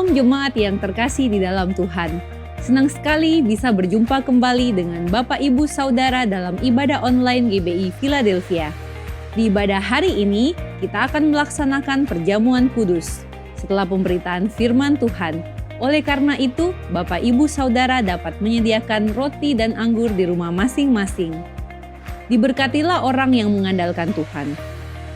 Shalom jemaat yang terkasih di dalam Tuhan. Senang sekali bisa berjumpa kembali dengan Bapak Ibu Saudara dalam ibadah online GBI Philadelphia. Di ibadah hari ini, kita akan melaksanakan perjamuan kudus setelah pemberitaan firman Tuhan. Oleh karena itu, Bapak Ibu Saudara dapat menyediakan roti dan anggur di rumah masing-masing. Diberkatilah orang yang mengandalkan Tuhan.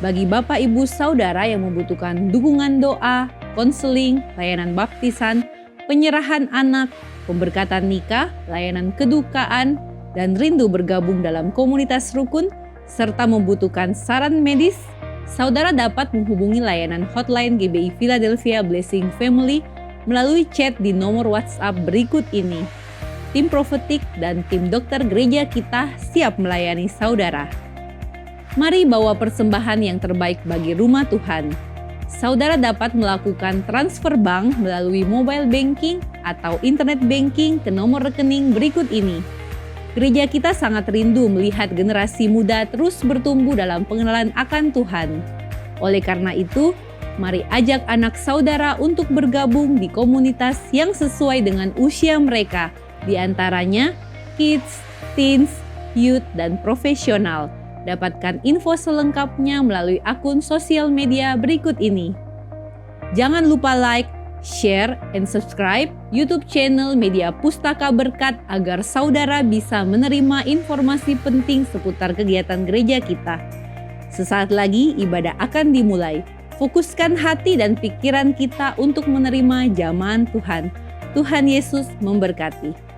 Bagi Bapak Ibu Saudara yang membutuhkan dukungan doa, konseling, layanan baptisan, penyerahan anak, pemberkatan nikah, layanan kedukaan, dan rindu bergabung dalam komunitas rukun, serta membutuhkan saran medis, saudara dapat menghubungi layanan hotline GBI Philadelphia Blessing Family melalui chat di nomor WhatsApp berikut ini. Tim profetik dan tim dokter gereja kita siap melayani saudara. Mari bawa persembahan yang terbaik bagi rumah Tuhan. Saudara dapat melakukan transfer bank melalui mobile banking atau internet banking ke nomor rekening berikut ini. Gereja kita sangat rindu melihat generasi muda terus bertumbuh dalam pengenalan akan Tuhan. Oleh karena itu, mari ajak anak saudara untuk bergabung di komunitas yang sesuai dengan usia mereka, di antaranya kids, teens, youth, dan profesional. Dapatkan info selengkapnya melalui akun sosial media berikut ini. Jangan lupa like, share, and subscribe YouTube channel Media Pustaka Berkat agar saudara bisa menerima informasi penting seputar kegiatan gereja kita. Sesaat lagi ibadah akan dimulai. Fokuskan hati dan pikiran kita untuk menerima jamahan Tuhan. Tuhan Yesus memberkati.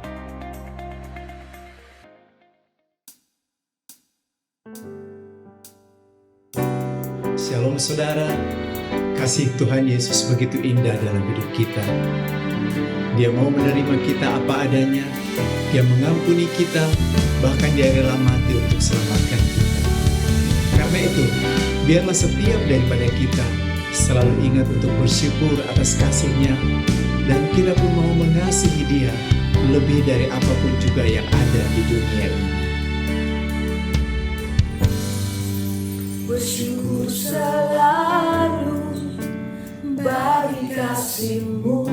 Shalom saudara, kasih Tuhan Yesus begitu indah dalam hidup kita. Dia mau menerima kita apa adanya, Dia mengampuni kita, bahkan Dia rela mati untuk selamatkan kita. Karena itu, biarlah setiap daripada kita selalu ingat untuk bersyukur atas kasih-Nya, dan kita pun mau mengasihi Dia lebih dari apapun juga yang ada di dunia ini. Bersyukur selalu bagi kasih-Mu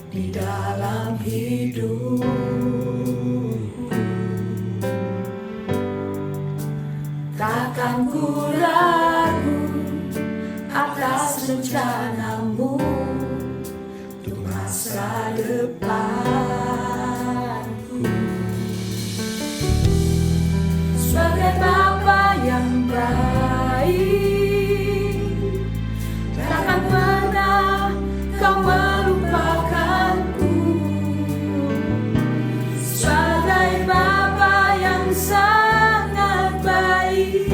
di dalam hidup. Takkan ku ragu atas rencana-Mu untuk masa depanku. Sebagai Bapa yang baik, takkan pernah Kau melupakanku. Sebagai Bapa yang sangat baik,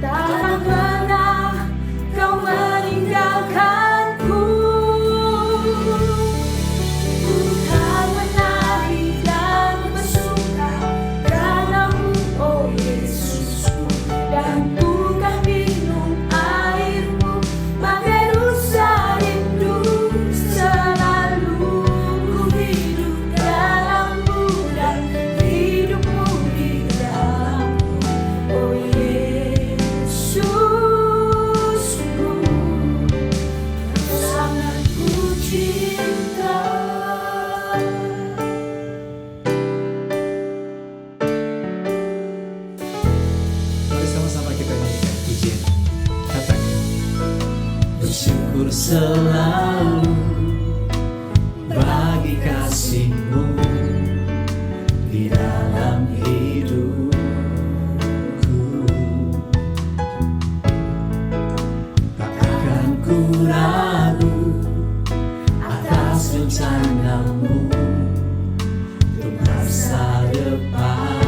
takkan pernah Kau meninggalkanku. Bukan menari dan bersuka karena-Mu, oh Yesusku, dan bukan minum air-Mu bagai rusa rindu. Selalu ku hidup dalam-Mu dan hidup-Mu di dalam-Ku, oh Yesusku, sangat ku cinta. Mari sama-sama kita nyanyikan pujian. Katakan, bersyukur selalu bagi kasih-Mu di dalam hidupku. Tak akan ku ragu atas rencana-Mu untuk masa depanku.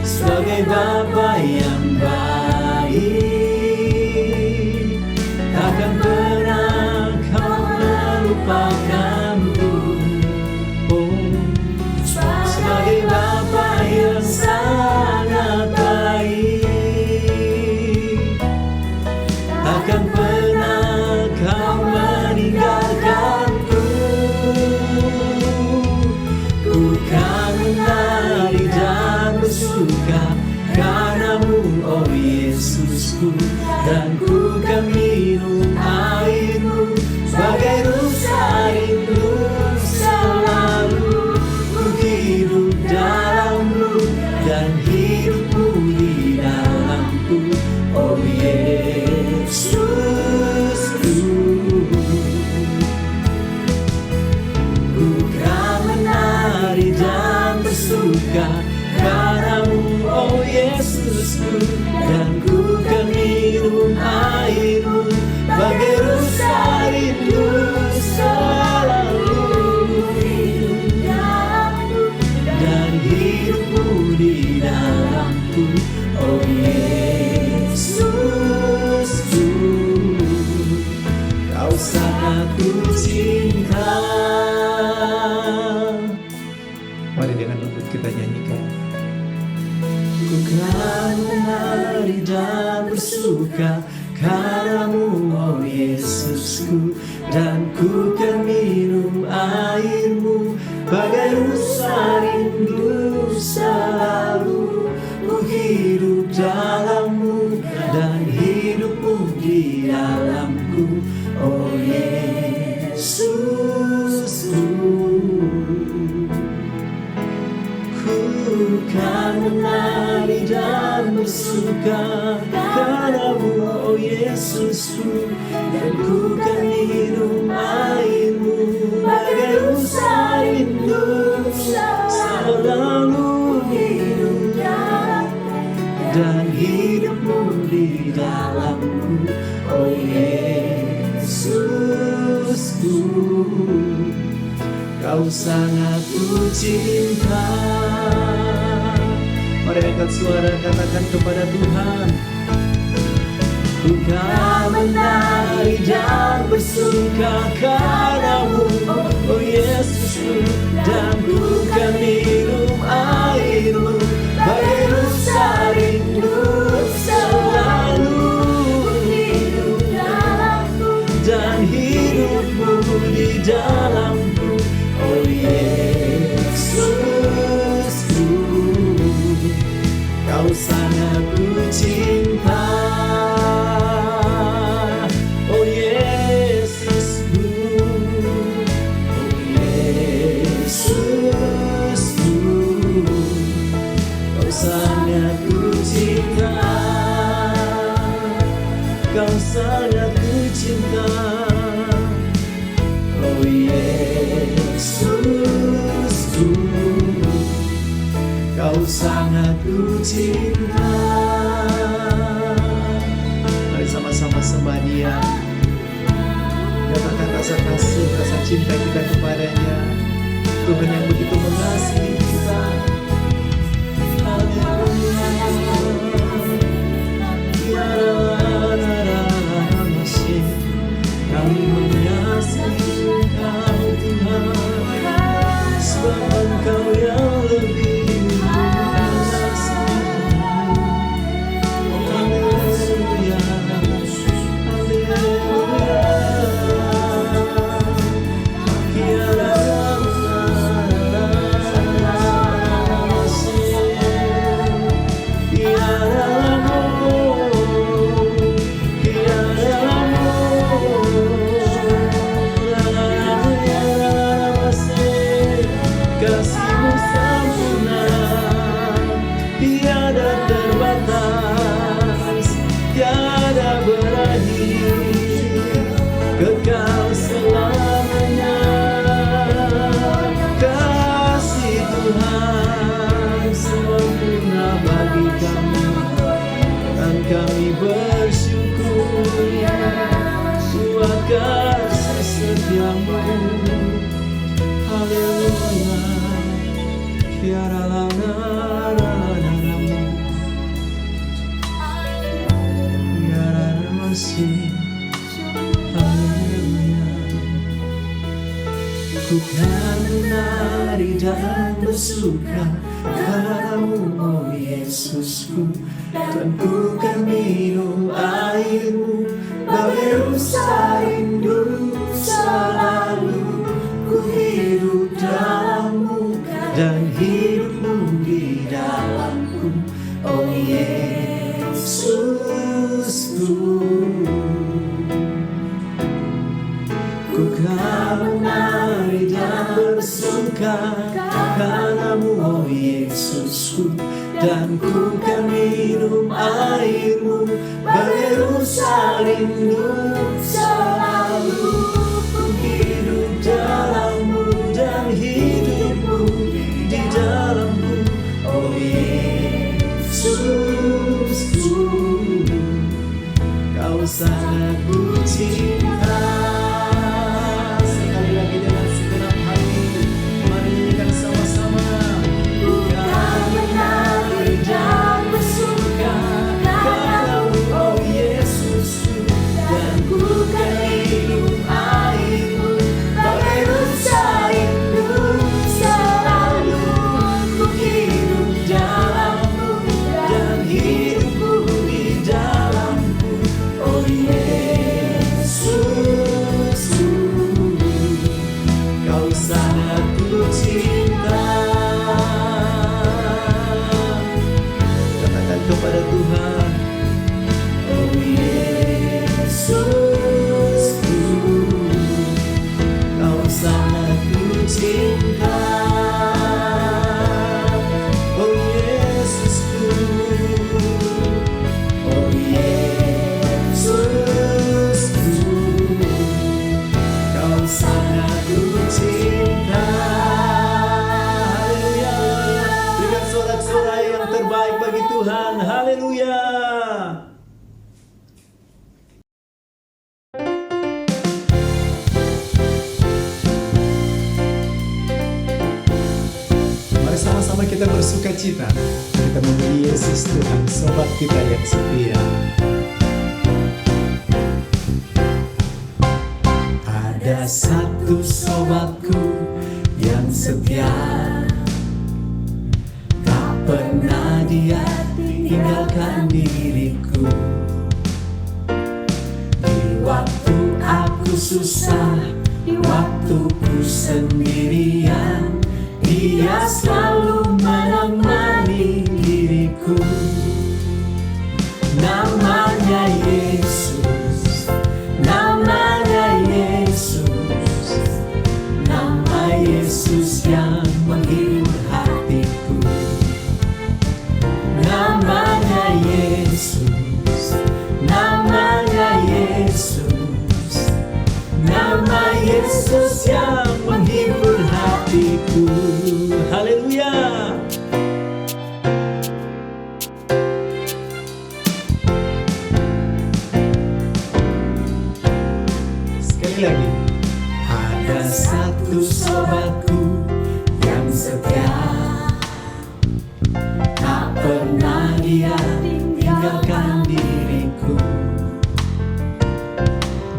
Sebagai Bapa yang baik, takkan pernah Kau melupakanku. Oh, sebagai Bapa yang sangat baik, takkan pernah Kau meninggalkanku. Bukan menari dan bersuka karena-Mu, oh Yesus. Yesusku, dan ku kan minum airmu bagai rusa rindu selalu. Ku hidup dalammu dan hidupmu di dalamku, oh Yesusku. Ku kan menari dan bersuka karenamu, oh Yesusku, dan ku kan minum airmu bagai rusa rindu selalu. Dan hidupmu di dalamku, oh Yesusku. Kau sangat ku cinta. Mari dengan lembut kita nyanyikan. Ku kan menari dan bersuka karenamu, oh Yesusku, dan ku kan minum airmu bagai rusa rindu selalu. Ku hidup dalammu dan hidupmu di dalamku, oh Yesusku. Ku kan menari dan bersuka karenamu, oh Yesusku, dan ku kan minum airmu bagai rusa rindu selalu. Dan hidupmu di dalamku, oh Yesusku. Kau sangat ku cinta. Mari angkat suara, katakan kepada Tuhan. Ku kan menari dan bersuka karenamu, oh Yesusku, dan ku kan minum airmu bagai rusa rindu selalu. Dan hidupmu di dalamku, oh Yesusku. Kau sangat ku cinta, oh Yesusku, oh Yesusku. Kau sangat ku cinta, kau sangat ku cinta, oh Yesusku. Kau sangat ku cinta. Mari sama-sama sembah Dia. Katakan rasa kasih, rasa cinta kita kepadanya. Tuhan yang begitu mengasihi kita. Haleluya. Kami mengasihi Engkau Tuhan, sebab Engkau yang lebih mengasihi. Haleluya, haleluya. Kasih-Mu sempurna, tiada terbatas, tiada berakhir, kekal selamanya. Kasih Tuhan sempurna bagi kami, dan kami bersyukur buat kasih setia-Mu. Haleluya. Tiada lana tiada masih. Haleluya. Ku kan menari dan bersuka karenamu, oh Yesusku, dan ku kan minum airmu bagai rusa rindu selalu. Ku hidup dalammu dan hidupmu di dalamku, oh Yesus. bersuka karena-Mu, oh Yesusku, dan ku kan minum air-Mu, berusaha rindu selalu. Ku hidup dalam-Mu dan hidup-Mu di dalam-Ku, oh Yesusku, Kau sangat ku cinta. Sekali lagi dengan segenap hati, mari nyanyikan sama-sama. Ku kan menari dan bersuka karena-Mu, oh Yesusku, dan ku kan minum air-Mu, berusaha rindu selalu. Ku hidup dalam-Mu dan hidupku di dalam-Mu, oh Yesusku, Kau sangat ku cinta. Katakan kepada Tuhan, oh Yesusku, Kau sangat ku cinta. Oh Yesusku, oh Yesusku, Kau sangat ku cinta. Haleluya. Berikan sorak-sorai yang terbaik bagi Tuhan. Haleluya. Mari sama-sama kita bersuka cita. Kita memuji Yesus Tuhan, sobat kita yang setia. Ada satu sobatku yang setia, tak pernah dia tinggalkan diriku. Di waktu aku susah, di waktuku sendirian, Dia selalu menemani diriku. Namanya Yesus, namanya Yesus, nama Yesus yang menghibur hatiku. Namanya Yesus, namanya Yesus, nama Yesus yang menghibur hatiku. Haleluya. Sekali lagi. Ada satu sobatku yang setia, tak pernah dia tinggalkan diriku.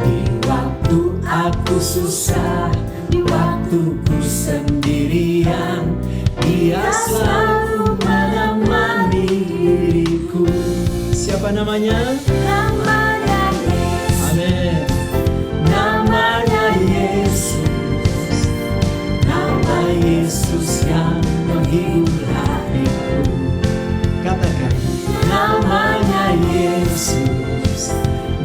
Di waktu aku susah, di waktuku sendirian, Dia selalu menemani diriku. Siapa namanya? namanya Yesus. Amin. Namanya Yesus, nama Yesus yang menghibur hatiku. Katakan, namanya Yesus,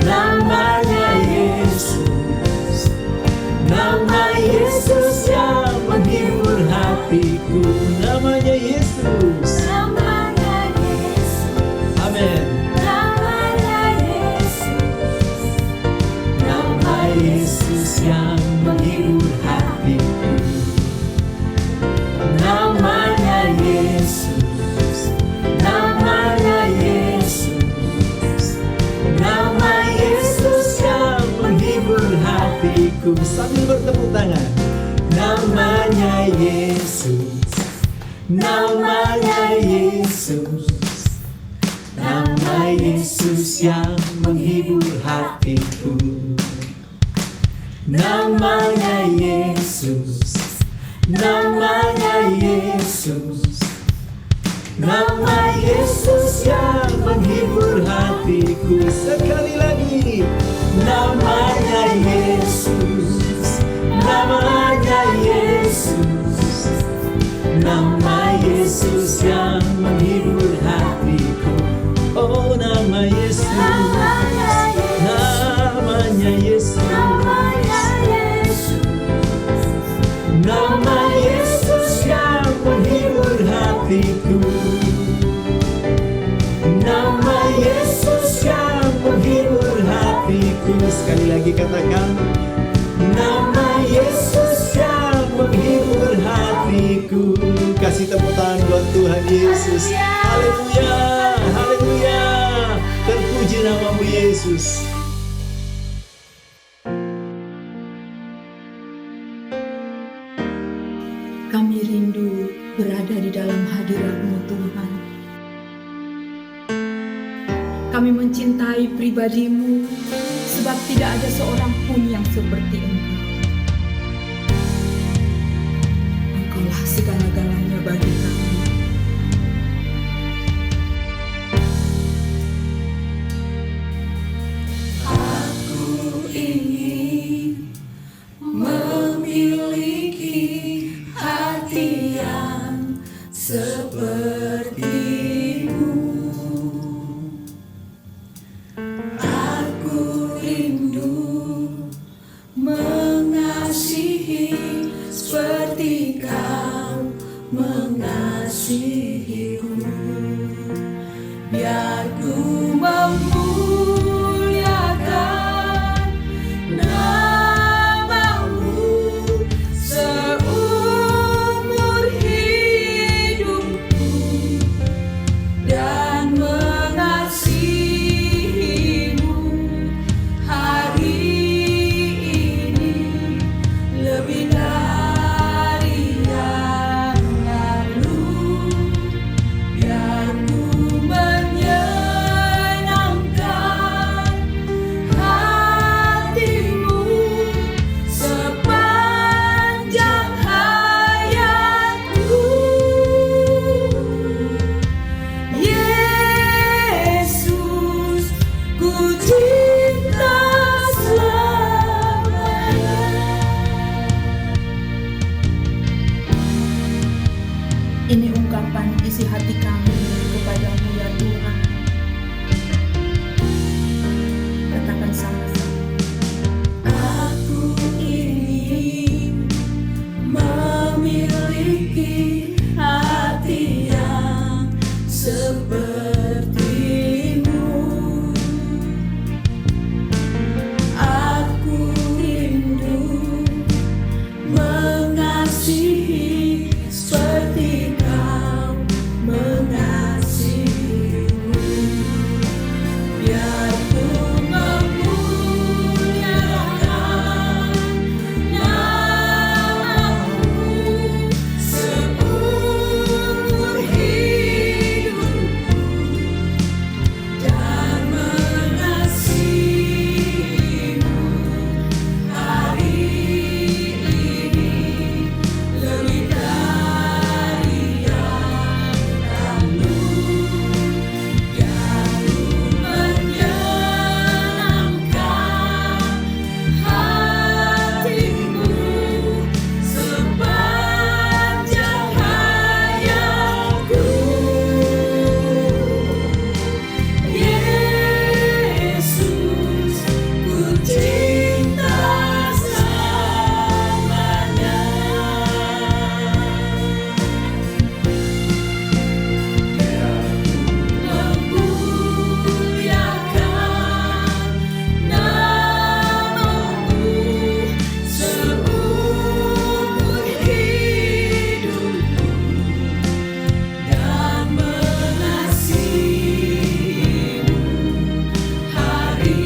namanya Yesus, nama Yesus yang menghibur hatiku. Namanya Yesus. Namanya Yesus. Amin. Namanya Yesus. Nama Yesus yang menghibur hatiku. Namanya Yesus, namanya Yesus, nama Yesus yang menghibur hatiku. Sambil bertepuk tangan. Namanya Yesus, namanya Yesus, nama Yesus yang menghibur hatiku. Namanya Yesus, namanya Yesus, nama Yesus yang menghibur hatiku. Sekali lagi. Namanya Yesus, namanya Yesus, nama Yesus yang menghibur hatiku. Oh, nama Yesus, Namanya namanya Yesus, Namanya Yesus. nama Yesus hatiku. Sekali lagi katakan, nama Yesus yang menghibur hatiku. Kasih tepuk tangan buat Tuhan Yesus. Haleluya, haleluya. Terpuji namamu Yesus. Kami rindu berada di dalam hadirat-Mu Tuhan. Kami mencintai pribadi-Mu, sebab tidak ada seorang pun yang seperti Engkau. Engkaulah segala-galanya bagi kami. Aku ingin memiliki hati yang seperti-Mu. Aku rindu mengasihi seperti Kau mengasihiku. Biar ku memuliakan nama-Mu seumur hidupku dan mengasihi-Mu hari ini lebih dari yang lalu. Biar ku menyenangkan hati-Mu sepanjang hayatku. Yesus, ku cinta selamanya. Ini ungkapan isi hati kami kepadamu ya Tuhan. Katakan sama-sama. Aku ingin memiliki hati yang seperti-Mu. Aku rindu mengasihi seperti Kau mengasihiku. Biar ku memuliakan nama-Mu seumur hidupku dan mengasihi-Mu hari ini lebih dari yang lalu. Biar ku menyenangkan hati-Mu sepanjang hayatku. Yesus, ku cinta selamanya. Memuliakan nama-Mu seumur hidupku dan mengasihi-Mu hari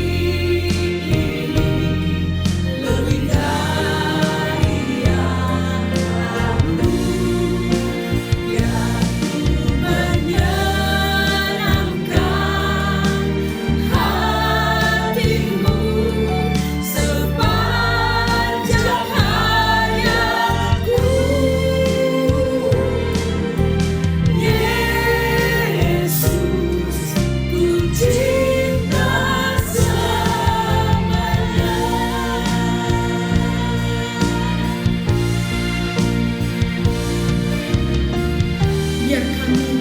ini lebih dari yang lalu. Biar ku menyenangkan hati-Mu sepanjang hayatku. Yesus, ku cinta selamanya. Biar kami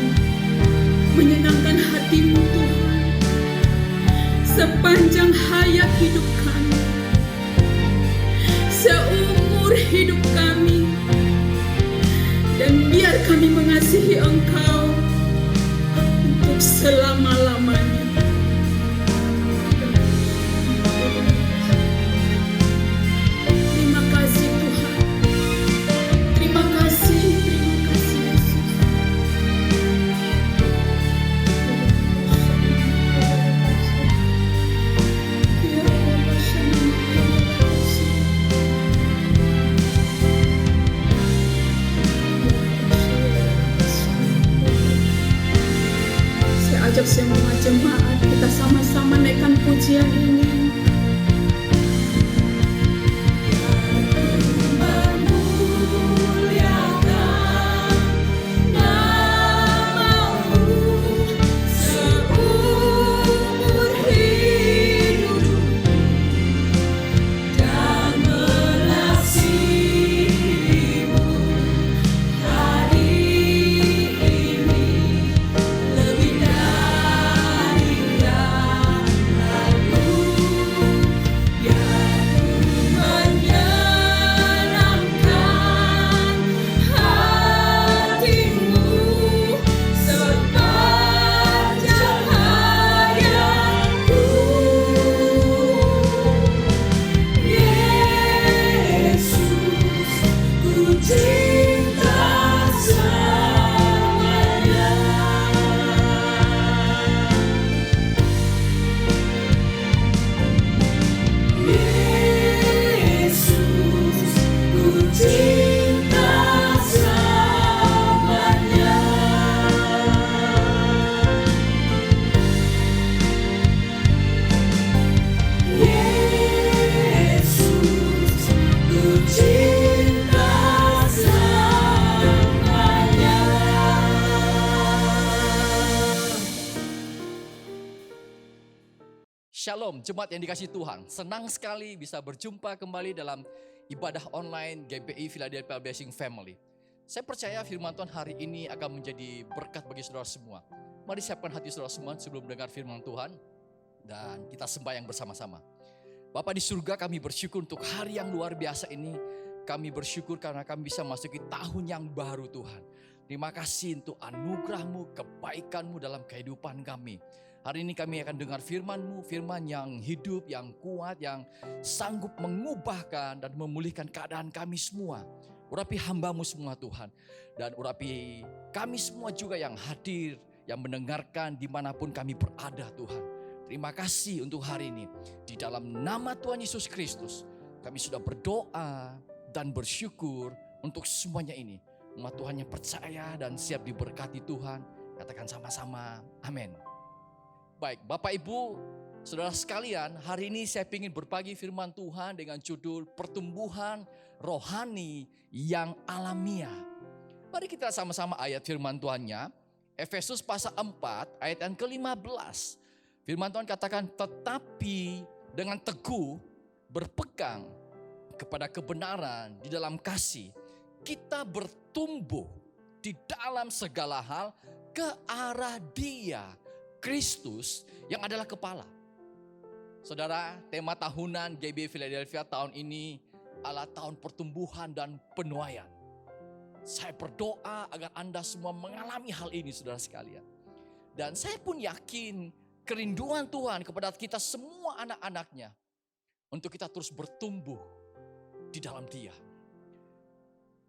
menyenangkan hati-Mu Tuhan sepanjang hayat hidup kami, seumur hidup kami, dan biar kami mengasihi Engkau untuk selama-lamanya. Shalom, jemaat yang dikasihi Tuhan. Senang sekali bisa berjumpa kembali dalam ibadah online GBI Philadelphia Blessing Family. Saya percaya firman Tuhan hari ini akan menjadi berkat bagi saudara semua. Mari siapkan hati saudara semua sebelum mendengar firman Tuhan. Dan kita sembahyang bersama-sama. Bapa di surga, kami bersyukur untuk hari yang luar biasa ini. Kami bersyukur karena kami bisa masuki tahun yang baru Tuhan. Terima kasih untuk anugerah-Mu, kebaikan-Mu dalam kehidupan kami. Hari ini kami akan dengar firman-Mu, firman yang hidup, yang kuat, yang sanggup mengubahkan dan memulihkan keadaan kami semua. Urapi hamba-Mu semua Tuhan. Dan urapi kami semua juga yang hadir, yang mendengarkan dimanapun kami berada Tuhan. Terima kasih untuk hari ini. Di dalam nama Tuhan Yesus Kristus, kami sudah berdoa dan bersyukur untuk semuanya ini. Umat Tuhan yang percaya dan siap diberkati Tuhan, katakan sama-sama, amin. Baik, Bapak Ibu, saudara sekalian, hari ini saya ingin berbagi firman Tuhan dengan judul Pertumbuhan Rohani yang Alamiah. Mari kita sama-sama ayat firman Tuhannya, Efesus pasal 4 ayat yang ke-15. Firman Tuhan katakan, tetapi dengan teguh berpegang kepada kebenaran di dalam kasih, kita bertumbuh di dalam segala hal ke arah Dia, Kristus yang adalah kepala. Saudara, tema tahunan GBI Philadelphia tahun ini adalah tahun pertumbuhan dan penuaian. Saya berdoa agar Anda semua mengalami hal ini, saudara sekalian. Dan saya pun yakin kerinduan Tuhan kepada kita semua anak-anaknya untuk kita terus bertumbuh di dalam Dia.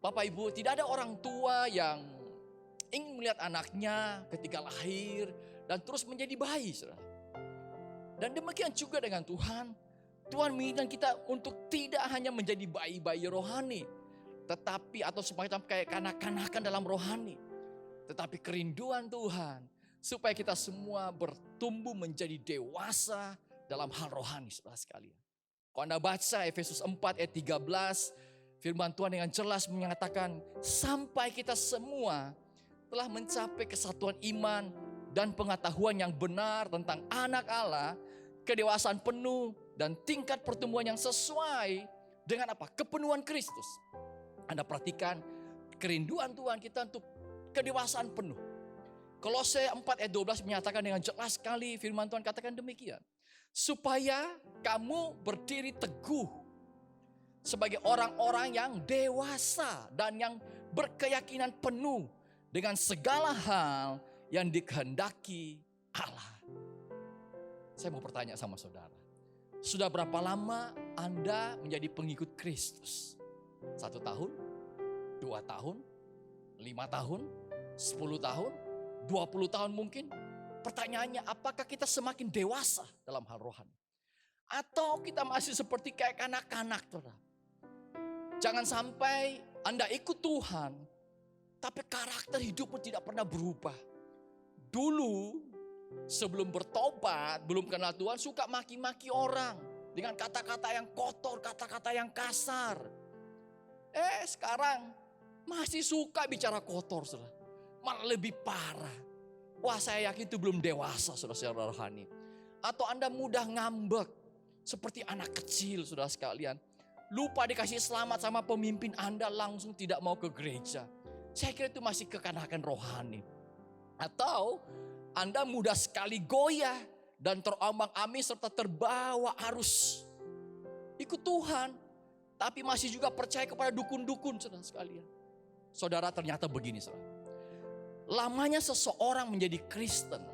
Bapak Ibu, tidak ada orang tua yang ingin melihat anaknya ketika lahir dan terus menjadi bayi, saudara. Dan demikian juga dengan Tuhan. Tuhan menginginkan kita untuk tidak hanya menjadi bayi-bayi rohani, tetapi atau semacam kayak kanak-kanakan dalam rohani. Tetapi kerinduan Tuhan supaya kita semua bertumbuh menjadi dewasa dalam hal rohani, saudara sekalian. Kalau Anda baca Efesus 4 ayat 13, firman Tuhan dengan jelas menyatakan sampai kita semua telah mencapai kesatuan iman dan pengetahuan yang benar tentang anak Allah, kedewasaan penuh dan tingkat pertumbuhan yang sesuai dengan apa? Kepenuhan Kristus. Anda perhatikan kerinduan Tuhan kita untuk kedewasaan penuh. Kolose 4 ayat 12 menyatakan dengan jelas sekali firman Tuhan katakan demikian. Supaya kamu berdiri teguh sebagai orang-orang yang dewasa dan yang berkeyakinan penuh dengan segala hal yang dikehendaki Allah. Saya mau bertanya sama saudara. Sudah berapa lama Anda menjadi pengikut Kristus? 1 tahun? 2 tahun? 5 tahun? 10 tahun? 20 tahun mungkin? Pertanyaannya, apakah kita semakin dewasa dalam hal rohani? Atau kita masih seperti kayak kanak-kanak? Jangan sampai Anda ikut Tuhan, tapi karakter hidupmu tidak pernah berubah. Dulu sebelum bertobat, belum kenal Tuhan, suka maki-maki orang dengan kata-kata yang kotor, kata-kata yang kasar. Sekarang masih suka bicara kotor, saudara. Malah lebih parah. Wah, saya yakin itu belum dewasa, saudara-saudara rohani. Atau Anda mudah ngambek seperti anak kecil, saudara sekalian. Lupa dikasih selamat sama pemimpin Anda, langsung tidak mau ke gereja. Saya kira itu masih kekanakan rohani. Atau Anda mudah sekali goyah dan terombang-ambing serta terbawa arus. Ikut Tuhan, tapi masih juga percaya kepada dukun-dukun, saudara sekalian. Saudara, ternyata begini, saudara. Lamanya seseorang menjadi Kristen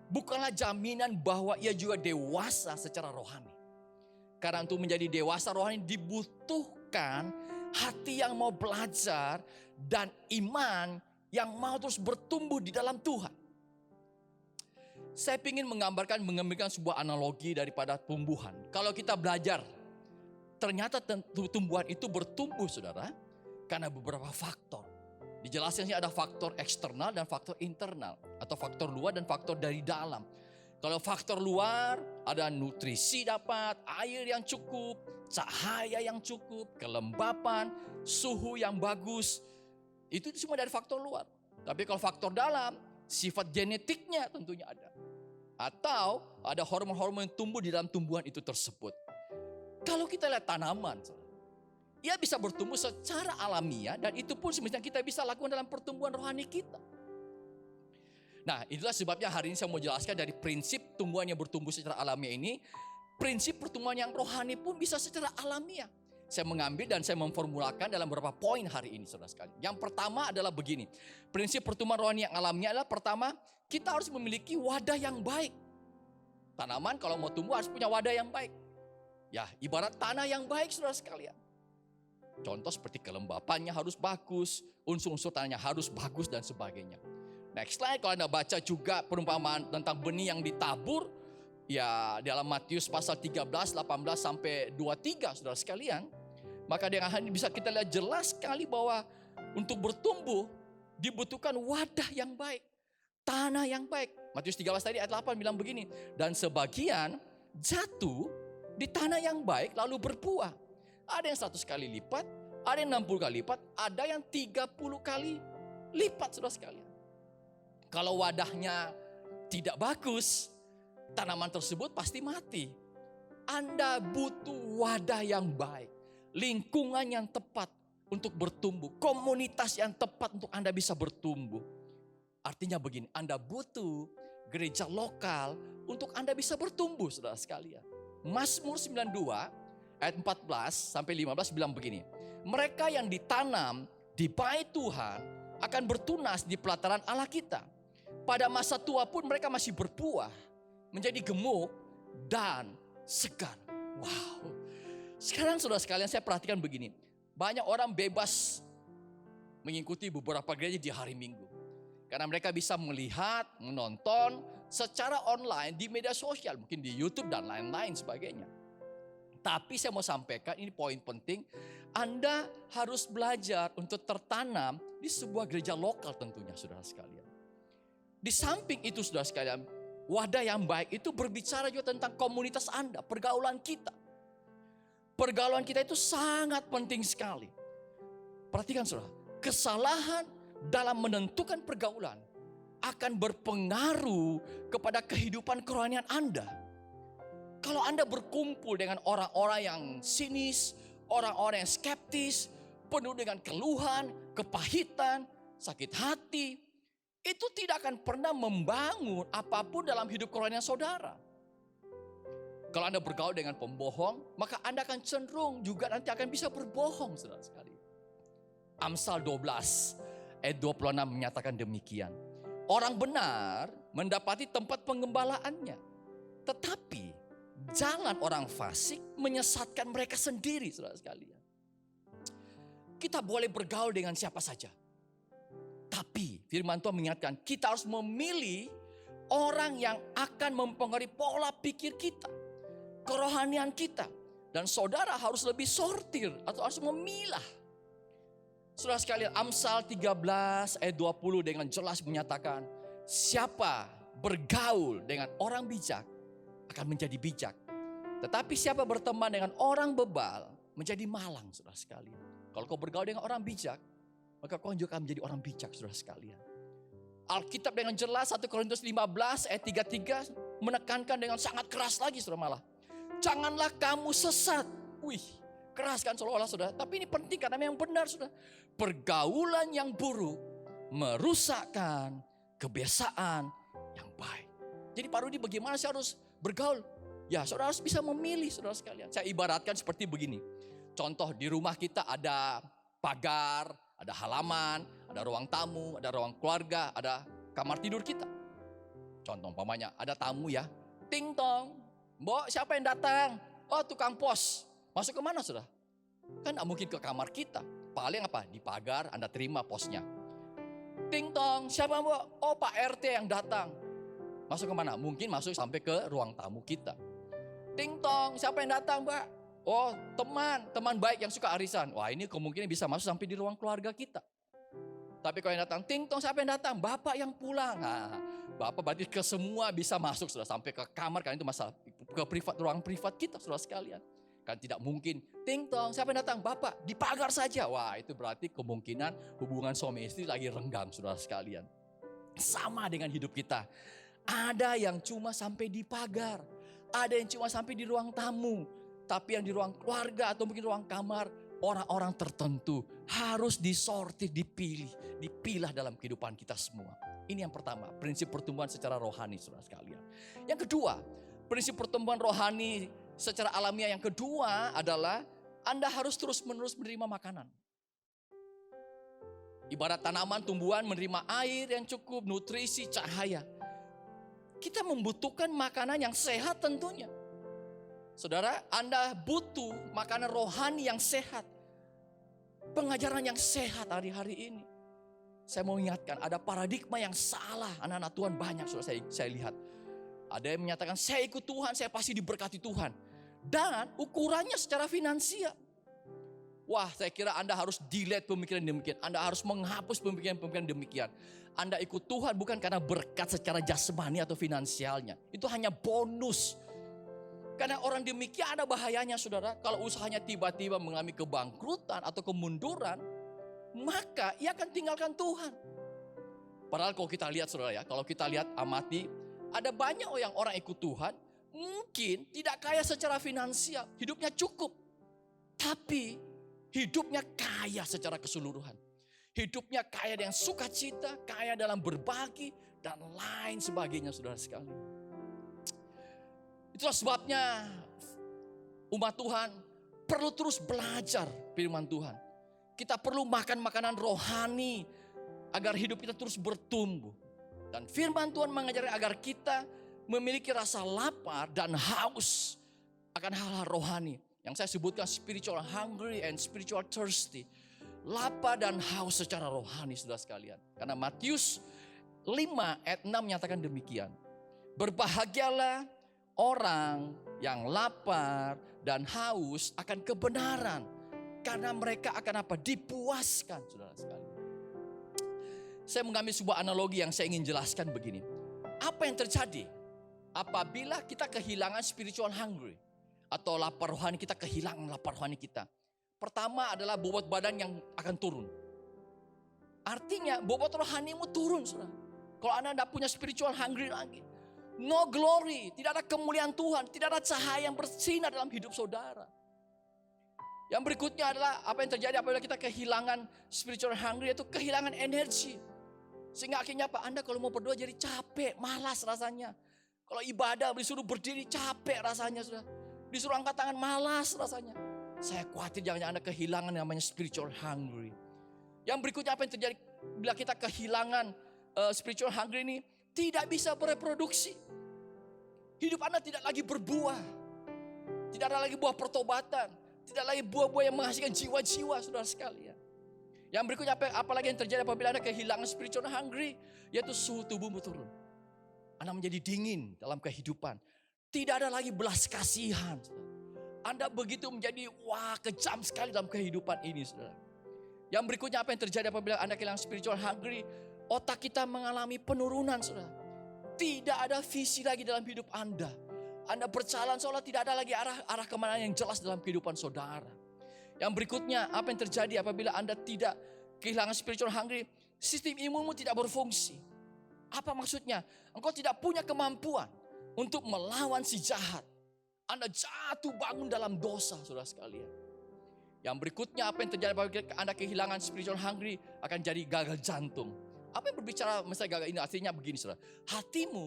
bukanlah jaminan bahwa ia juga dewasa secara rohani. Karena untuk menjadi dewasa rohani dibutuhkan hati yang mau belajar dan iman yang mau terus bertumbuh di dalam Tuhan. Saya ingin mengambilkan sebuah analogi daripada tumbuhan. Kalau kita belajar, ternyata tumbuhan itu bertumbuh, saudara, karena beberapa faktor. Dijelaskan sih ada faktor eksternal dan faktor internal. Atau faktor luar dan faktor dari dalam. Kalau faktor luar ada nutrisi dapat, air yang cukup, cahaya yang cukup, kelembapan, suhu yang bagus. Itu semua dari faktor luar. Tapi kalau faktor dalam, sifat genetiknya tentunya ada. Atau ada hormon-hormon yang tumbuh di dalam tumbuhan itu tersebut. Kalau kita lihat tanaman, ia bisa bertumbuh secara alamiah dan itu pun semestinya kita bisa lakukan dalam pertumbuhan rohani kita. Nah, itulah sebabnya hari ini saya mau jelaskan dari prinsip tumbuhan yang bertumbuh secara alamiah ini, prinsip pertumbuhan yang rohani pun bisa secara alamiah. Saya mengambil dan saya memformulakan dalam beberapa poin hari ini, saudara sekalian. Yang pertama adalah begini, prinsip pertumbuhan rohani yang alamiah adalah pertama, kita harus memiliki wadah yang baik. Tanaman kalau mau tumbuh harus punya wadah yang baik. Ya, ibarat tanah yang baik, saudara sekalian. Contoh seperti kelembapannya harus bagus, unsur-unsur tanahnya harus bagus dan sebagainya. Next slide, kalau Anda baca juga perumpamaan tentang benih yang ditabur, ya dalam Matius pasal 13, 18 sampai 23, saudara sekalian. Maka dengan hal ini bisa kita lihat jelas sekali bahwa untuk bertumbuh dibutuhkan wadah yang baik, tanah yang baik. Matius 13 tadi ayat 8 bilang begini, dan sebagian jatuh di tanah yang baik lalu berbuah. Ada yang 100 kali lipat, ada yang 60 kali lipat, ada yang 30 kali lipat, saudara sekalian. Kalau wadahnya tidak bagus, tanaman tersebut pasti mati. Anda butuh wadah yang baik, lingkungan yang tepat untuk bertumbuh, komunitas yang tepat untuk Anda bisa bertumbuh. Artinya begini, Anda butuh gereja lokal untuk Anda bisa bertumbuh, saudara sekalian. Mazmur 92 ayat 14 sampai 15 bilang begini, mereka yang ditanam di bait Tuhan akan bertunas di pelataran Allah kita. Pada masa tua pun mereka masih berbuah, menjadi gemuk dan segar. Wow. Sekarang saudara sekalian saya perhatikan begini. Banyak orang bebas mengikuti beberapa gereja di hari Minggu. Karena mereka bisa melihat, menonton secara online di media sosial. Mungkin di YouTube dan lain-lain sebagainya. Tapi saya mau sampaikan ini poin penting. Anda harus belajar untuk tertanam di sebuah gereja lokal tentunya saudara sekalian. Di samping itu saudara sekalian, wadah yang baik itu berbicara juga tentang komunitas Anda, pergaulan kita. Pergaulan kita itu sangat penting sekali. Perhatikan saudara, kesalahan dalam menentukan pergaulan akan berpengaruh kepada kehidupan kerohanian Anda. Kalau Anda berkumpul dengan orang-orang yang sinis, orang-orang yang skeptis, penuh dengan keluhan, kepahitan, sakit hati, itu tidak akan pernah membangun apapun dalam hidup kerohanian saudara. Kalau Anda bergaul dengan pembohong, maka Anda akan cenderung juga nanti akan bisa berbohong, saudara sekali. Amsal 12 ayat 26 menyatakan demikian. Orang benar mendapati tempat pengembalaannya, tetapi jalan orang fasik menyesatkan mereka sendiri, saudara sekalian. Kita boleh bergaul dengan siapa saja. Tapi firman Tuhan mengingatkan kita harus memilih orang yang akan mempengaruhi pola pikir kita, kerohanian kita. Dan saudara harus lebih sortir atau harus memilah. Saudara sekalian, Amsal 13 ayat 20 dengan jelas menyatakan siapa bergaul dengan orang bijak akan menjadi bijak. Tetapi siapa berteman dengan orang bebal menjadi malang, saudara sekalian. Kalau kau bergaul dengan orang bijak, maka kau juga akan menjadi orang bijak, saudara sekalian. Alkitab dengan jelas 1 Korintus 15 ayat 33 menekankan dengan sangat keras lagi, saudara malah. Janganlah kamu sesat. Wih, keras kan seolah-olah saudara. Tapi ini penting karena memang benar saudara. Pergaulan yang buruk merusakkan kebiasaan yang baik. Jadi Pak Rudi bagaimana saya harus bergaul? Ya saudara harus bisa memilih saudara sekalian. Saya ibaratkan seperti begini. Contoh di rumah kita ada pagar, ada halaman, ada ruang tamu, ada ruang keluarga, ada kamar tidur kita. Contoh umpamanya ada tamu ya. Ting tong. Mbok siapa yang datang? Oh tukang pos. Masuk ke mana saudara? Kan gak mungkin ke kamar kita. Paling apa? Di pagar Anda terima posnya. Ting tong. Siapa mbok? Oh Pak RT yang datang. Masuk ke mana? Mungkin masuk sampai ke ruang tamu kita. Ting tong. Siapa yang datang mbak? Oh teman baik yang suka arisan. Wah ini kemungkinan bisa masuk sampai di ruang keluarga kita. Tapi kalau yang datang, ting tong siapa yang datang? Bapak yang pulang. Nah, Bapak berarti ke semua bisa masuk sudah sampai ke kamar kan itu masalah ke privat, ruang privat kita saudara sekalian. Kan tidak mungkin, ting tong siapa yang datang? Bapak, di pagar saja. Wah itu berarti kemungkinan hubungan suami istri lagi renggang saudara sekalian. Sama dengan hidup kita. Ada yang cuma sampai di pagar. Ada yang cuma sampai di ruang tamu. Tapi yang di ruang keluarga atau mungkin ruang kamar, orang-orang tertentu harus disortir, dipilah dalam kehidupan kita semua. Ini yang pertama, prinsip pertumbuhan secara rohani, saudara sekalian. Yang kedua, prinsip pertumbuhan rohani secara alamiah yang kedua adalah Anda harus terus-menerus menerima makanan. Ibarat tanaman, tumbuhan menerima air yang cukup, nutrisi, cahaya. Kita membutuhkan makanan yang sehat tentunya. Saudara, Anda butuh makanan rohani yang sehat. Pengajaran yang sehat hari-hari ini. Saya mau ingatkan, ada paradigma yang salah anak-anak Tuhan banyak sudah saya lihat. Ada yang menyatakan, saya ikut Tuhan, saya pasti diberkati Tuhan. Dan ukurannya secara finansial. Wah, saya kira Anda harus delete pemikiran demikian. Anda harus menghapus pemikiran-pemikiran demikian. Anda ikut Tuhan bukan karena berkat secara jasmani atau finansialnya. Itu hanya bonus. Karena orang demikian ada bahayanya, saudara. Kalau usahanya tiba-tiba mengalami kebangkrutan atau kemunduran, maka ia akan tinggalkan Tuhan. Padahal kalau kita lihat, saudara ya, kalau kita lihat amati, ada banyak orang ikut Tuhan, mungkin tidak kaya secara finansial, hidupnya cukup. Tapi hidupnya kaya secara keseluruhan. Hidupnya kaya dengan sukacita, kaya dalam berbagi, dan lain sebagainya, saudara sekalian. Itulah sebabnya umat Tuhan perlu terus belajar firman Tuhan. Kita perlu makan makanan rohani agar hidup kita terus bertumbuh. Dan firman Tuhan mengajarkan agar kita memiliki rasa lapar dan haus akan hal-hal rohani. Yang saya sebutkan spiritual hungry and spiritual thirsty. Lapar dan haus secara rohani, saudara sekalian. Karena Matius 5 ayat 6 menyatakan demikian. Berbahagialah orang yang lapar dan haus akan kebenaran. Karena mereka akan apa? Dipuaskan, saudara sekalian. Saya mengambil sebuah analogi yang saya ingin jelaskan begini. Apa yang terjadi apabila kita kehilangan spiritual hungry atau lapar rohani, kita kehilangan lapar rohani kita? Pertama adalah bobot badan yang akan turun. Artinya bobot rohanimu turun, saudara. Kalau Anda tidak punya spiritual hungry lagi, no glory, tidak ada kemuliaan Tuhan, tidak ada cahaya yang bersinar dalam hidup saudara. Yang berikutnya adalah apa yang terjadi apabila kita kehilangan spiritual hungry, yaitu kehilangan energi. Sehingga akhirnya apa? Anda kalau mau berdoa jadi capek, malas rasanya. Kalau ibadah disuruh berdiri capek rasanya, sudah. Disuruh angkat tangan malas rasanya. Saya khawatir jangan Anda kehilangan namanya spiritual hungry. Yang berikutnya apa yang terjadi bila kita kehilangan spiritual hungry ini? Tidak bisa bereproduksi. Hidup Anda tidak lagi berbuah. Tidak ada lagi buah pertobatan. Tidak lagi buah-buah yang menghasilkan jiwa-jiwa, saudara sekalian. Yang berikutnya apalagi yang terjadi apabila Anda kehilangan spiritual hungry, yaitu suhu tubuhmu turun. Anda menjadi dingin dalam kehidupan. Tidak ada lagi belas kasihan. Anda begitu menjadi kejam sekali dalam kehidupan ini, saudara. Yang berikutnya apa yang terjadi apabila Anda kehilangan spiritual hungry? Otak kita mengalami penurunan, saudara. Tidak ada visi lagi dalam hidup Anda. Anda berjalan seolah tidak ada lagi arah kemana yang jelas dalam kehidupan saudara. Yang berikutnya, apa yang terjadi apabila Anda tidak kehilangan spiritual hungry? Sistem imunmu tidak berfungsi. Apa maksudnya? Engkau tidak punya kemampuan untuk melawan si jahat. Anda jatuh bangun dalam dosa, saudara sekalian. Yang berikutnya, apa yang terjadi apabila Anda kehilangan spiritual hungry? Akan jadi gagal jantung. Apa yang berbicara misalnya gagal ini? Artinya begini, saudara. Hatimu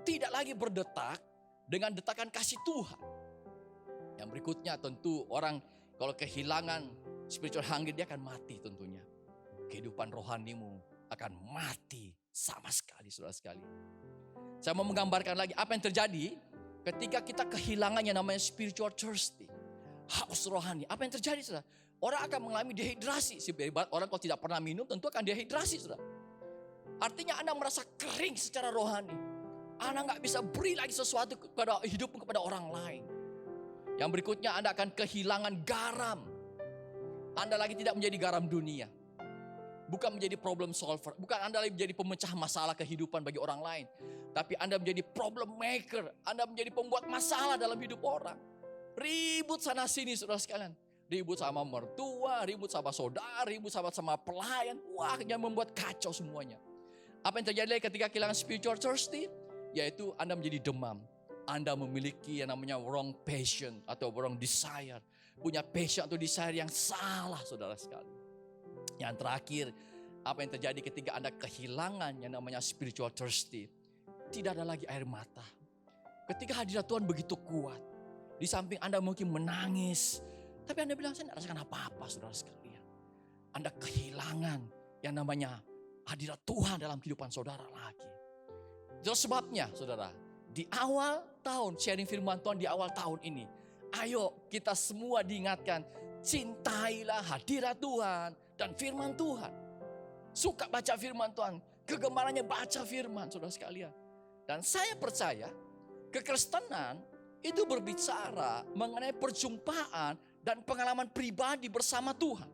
tidak lagi berdetak dengan detakan kasih Tuhan. Yang berikutnya tentu orang kalau kehilangan spiritual hungry, dia akan mati tentunya. Kehidupan rohanimu akan mati sama sekali, saudara sekali. Saya mau menggambarkan lagi apa yang terjadi ketika kita kehilangan yang namanya spiritual thirsty. Haus rohani. Apa yang terjadi, saudara? Orang akan mengalami dehidrasi. Orang kalau tidak pernah minum tentu akan dehidrasi, saudara. Artinya Anda merasa kering secara rohani. Anda gak bisa beri lagi sesuatu kepada hidupmu kepada orang lain. Yang berikutnya Anda akan kehilangan garam. Anda lagi tidak menjadi garam dunia. Bukan menjadi problem solver. Bukan Anda lagi menjadi pemecah masalah kehidupan bagi orang lain. Tapi Anda menjadi problem maker. Anda menjadi pembuat masalah dalam hidup orang. Ribut sana sini, saudara sekalian. Ribut sama mertua, ribut sama saudara, ribut sama pelayan. Wah, yang membuat kacau semuanya. Apa yang terjadi ketika kehilangan spiritual thirsty? yaitu Anda menjadi demam. Anda memiliki yang namanya wrong passion atau wrong desire. Punya passion atau desire yang salah, saudara sekali. Yang terakhir, apa yang terjadi ketika Anda kehilangan yang namanya spiritual thirsty. Tidak ada lagi air mata. Ketika hadirat Tuhan begitu kuat, di samping Anda mungkin menangis, tapi Anda bilang, saya tidak rasakan apa-apa, saudara sekalian. Anda kehilangan yang namanya hadirat Tuhan dalam kehidupan saudara lagi. Itu sebabnya, saudara, di awal tahun, sharing firman Tuhan di awal tahun ini, ayo kita semua diingatkan, cintailah hadirat Tuhan dan firman Tuhan. Suka baca firman Tuhan, kegemarannya baca firman, saudara sekalian. Dan saya percaya, kekristenan itu berbicara mengenai perjumpaan dan pengalaman pribadi bersama Tuhan.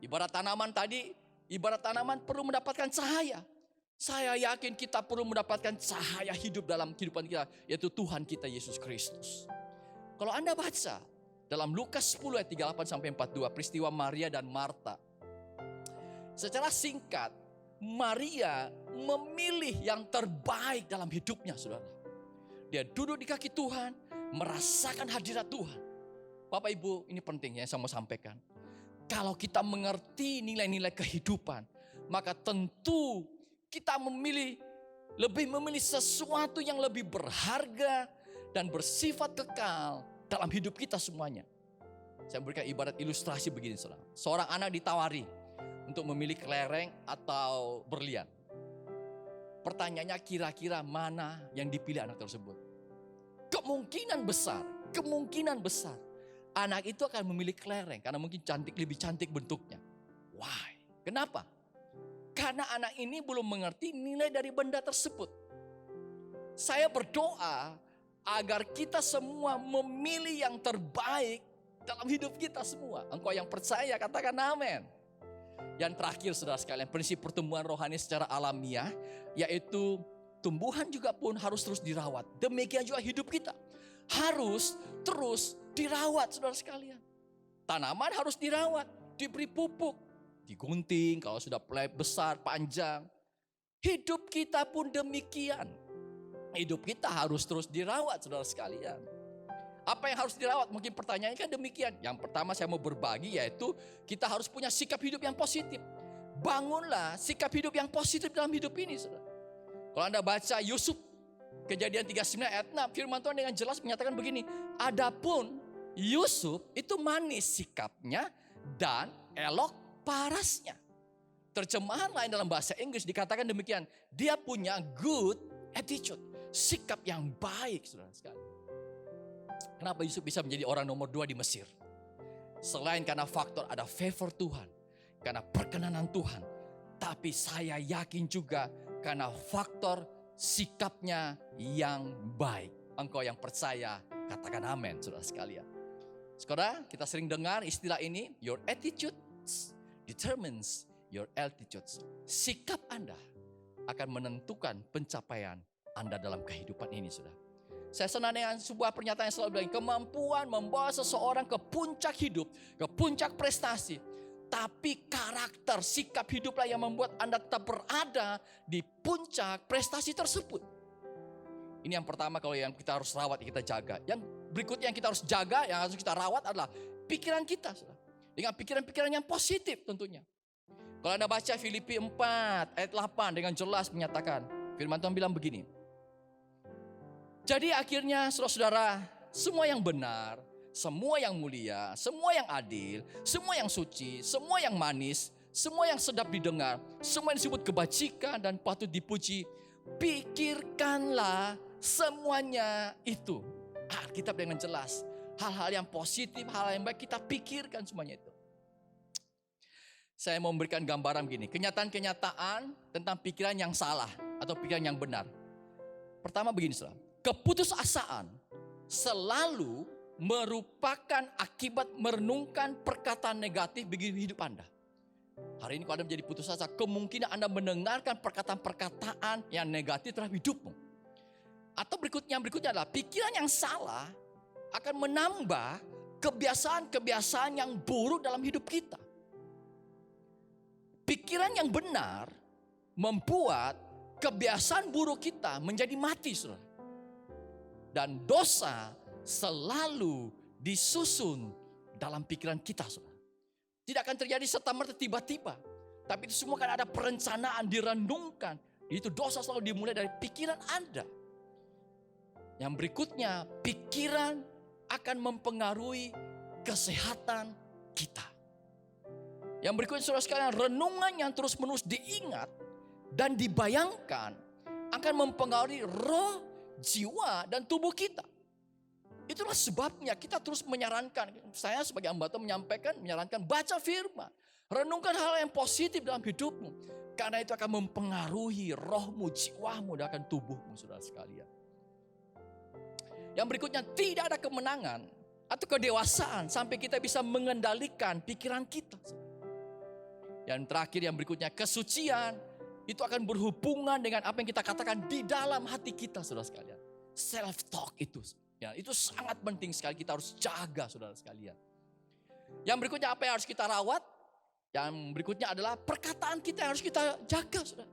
Ibarat tanaman tadi, ibarat tanaman perlu mendapatkan cahaya. Saya yakin kita perlu mendapatkan cahaya hidup dalam kehidupan kita, yaitu Tuhan kita Yesus Kristus. Kalau Anda baca dalam Lukas 10 ayat 38-42, peristiwa Maria dan Marta. Secara singkat, Maria memilih yang terbaik dalam hidupnya, saudara. Dia duduk di kaki Tuhan, merasakan hadirat Tuhan. Bapak Ibu, ini penting yang saya mau sampaikan. Kalau kita mengerti nilai-nilai kehidupan, maka tentu kita lebih memilih sesuatu yang lebih berharga dan bersifat kekal dalam hidup kita semuanya. Saya berikan ibarat ilustrasi begini, saudara. Seorang anak ditawari untuk memilih kelereng atau berlian. Pertanyaannya, kira-kira mana yang dipilih anak tersebut? Kemungkinan besar anak itu akan memilih kelereng karena mungkin lebih cantik bentuknya. Why? Kenapa? Karena anak ini belum mengerti nilai dari benda tersebut. Saya berdoa agar kita semua memilih yang terbaik dalam hidup kita semua. Engkau yang percaya katakan amin. Yang terakhir, saudara sekalian, prinsip pertumbuhan rohani secara alamiah, yaitu tumbuhan juga pun harus terus dirawat. Demikian juga hidup kita harus terus dirawat, saudara sekalian. Tanaman harus dirawat, diberi pupuk, digunting kalau sudah mulai besar, panjang. Hidup kita pun demikian. Hidup kita harus terus dirawat, saudara sekalian. Apa yang harus dirawat? Mungkin pertanyaannya kan demikian. Yang pertama saya mau berbagi, yaitu kita harus punya sikap hidup yang positif. Bangunlah sikap hidup yang positif dalam hidup ini, saudara. Kalau Anda baca Yusuf, Kejadian 39 ayat 6, firman Tuhan dengan jelas menyatakan begini. Adapun Yusuf itu manis sikapnya dan elok parasnya. Terjemahan lain dalam bahasa Inggris dikatakan demikian. Dia punya good attitude, sikap yang baik, saudara sekali. Kenapa Yusuf bisa menjadi orang nomor 2 di Mesir? Selain karena faktor ada favor Tuhan, karena perkenanan Tuhan. Tapi saya yakin juga karena faktor sikapnya yang baik. Engkau yang percaya, katakan amin, saudara sekalian. Saudara, kita sering dengar istilah ini, your attitude determines your altitude. Sikap Anda akan menentukan pencapaian Anda dalam kehidupan ini, saudara. Saya senang dengan sebuah pernyataan yang selalu bilang, kemampuan membawa seseorang ke puncak hidup, ke puncak prestasi. Tapi karakter, sikap hiduplah yang membuat Anda tetap berada di puncak prestasi tersebut. Ini yang pertama kalau yang kita harus rawat, kita jaga. Yang berikutnya yang kita harus jaga, yang harus kita rawat adalah pikiran kita. Dengan pikiran-pikiran yang positif tentunya. Kalau Anda baca Filipi 4 ayat 8 dengan jelas menyatakan, firman Tuhan bilang begini. Jadi akhirnya saudara-saudara, semua yang benar, semua yang mulia, semua yang adil, semua yang suci, semua yang manis, semua yang sedap didengar, semua yang disebut kebajikan dan patut dipuji, pikirkanlah semuanya itu. Alkitab dengan jelas, hal-hal yang positif, hal-hal yang baik kita pikirkan semuanya itu. Saya mau memberikan gambaran begini, kenyataan-kenyataan tentang pikiran yang salah atau pikiran yang benar. Pertama begini, saudara, keputusasaan selalu merupakan akibat merenungkan perkataan negatif bagi hidup Anda. Hari ini kalau Anda menjadi putus asa, kemungkinan Anda mendengarkan perkataan-perkataan yang negatif terhadap hidupmu. Atau berikutnya adalah pikiran yang salah akan menambah kebiasaan-kebiasaan yang buruk dalam hidup kita. Pikiran yang benar membuat kebiasaan buruk kita menjadi mati, saudara. Dan dosa selalu disusun dalam pikiran kita, saudara. Tidak akan terjadi serta-merta tiba-tiba. Tapi itu semua kan ada perencanaan, direnungkan. Itu dosa selalu dimulai dari pikiran Anda. Yang berikutnya, pikiran akan mempengaruhi kesehatan kita. Yang berikutnya, saudara sekalian, renungan yang terus-menerus diingat dan dibayangkan akan mempengaruhi roh, jiwa, dan tubuh kita. Itulah sebabnya kita terus menyarankan, saya sebagai hamba Tuhan menyarankan baca firman. Renungkan hal yang positif dalam hidupmu. Karena itu akan mempengaruhi rohmu, jiwamu, dan akan tubuhmu, saudara sekalian. Yang berikutnya, tidak ada kemenangan atau kedewasaan sampai kita bisa mengendalikan pikiran kita. Yang terakhir, yang berikutnya, kesucian itu akan berhubungan dengan apa yang kita katakan di dalam hati kita, saudara sekalian. Self-talk itu. Ya, itu sangat penting sekali, kita harus jaga, saudara sekalian. Yang berikutnya, apa yang harus kita rawat? Yang berikutnya adalah perkataan kita yang harus kita jaga, saudara.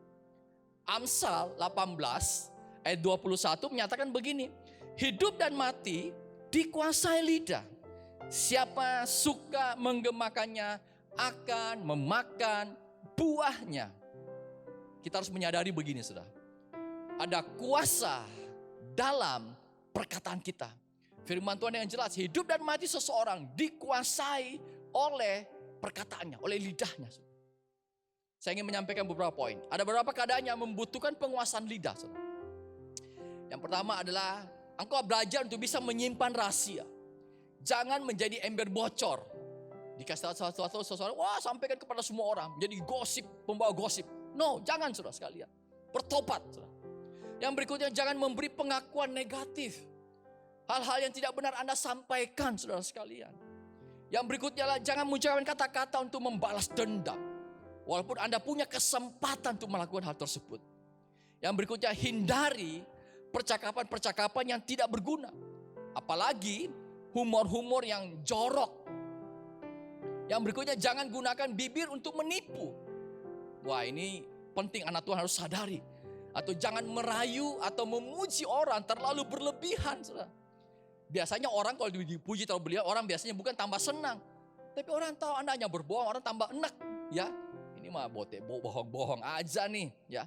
Amsal 18 ayat 21 menyatakan begini. Hidup dan mati dikuasai lidah. Siapa suka menggemakannya akan memakan buahnya. Kita harus menyadari begini, saudara. Ada kuasa dalam perkataan kita. Firman Tuhan yang jelas, hidup dan mati seseorang dikuasai oleh perkataannya, oleh lidahnya. Saya ingin menyampaikan beberapa poin. Ada beberapa keadaan yang membutuhkan penguasaan lidah. Yang pertama adalah engkau belajar untuk bisa menyimpan rahasia. Jangan menjadi ember bocor. Dikasih sesuatu seseorang, wah sampaikan kepada semua orang. Menjadi gosip, pembawa gosip. No, jangan, saudara sekalian. Bertobat, saudara. Yang berikutnya, jangan memberi pengakuan negatif. Hal-hal yang tidak benar Anda sampaikan, saudara sekalian. Yang berikutnya adalah jangan mengucapkan kata-kata untuk membalas dendam. Walaupun Anda punya kesempatan untuk melakukan hal tersebut. Yang berikutnya, hindari percakapan-percakapan yang tidak berguna. Apalagi humor-humor yang jorok. Yang berikutnya, jangan gunakan bibir untuk menipu. Wah, ini penting anak Tuhan harus sadari. Atau jangan merayu atau memuji orang terlalu berlebihan. Saudara. Biasanya orang kalau dipuji terlalu berlebihan, orang biasanya bukan tambah senang. Tapi orang tahu Anda hanya berbohong, orang tambah enak. Ya, ini mah bohong-bohong aja nih. Ya.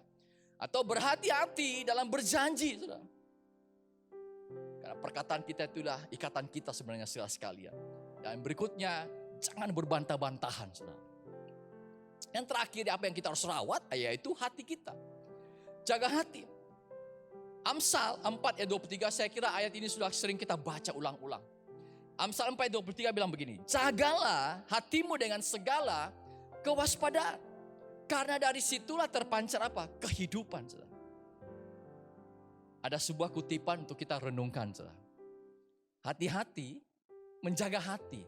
Atau berhati-hati dalam berjanji. Saudara. Karena perkataan kita itulah ikatan kita sebenarnya, saudara sekalian. Dan berikutnya, jangan berbantah-bantahan. Saudara. Yang terakhir, apa yang kita harus rawat, yaitu hati kita. Jaga hati. Amsal 4 ayat 23, saya kira ayat ini sudah sering kita baca ulang-ulang. Amsal 4 ayat 23 bilang begini. Jagalah hatimu dengan segala kewaspadaan. Karena dari situlah terpancar apa? Kehidupan. Saudara. Ada sebuah kutipan untuk kita renungkan. Saudara. Hati-hati menjaga hati.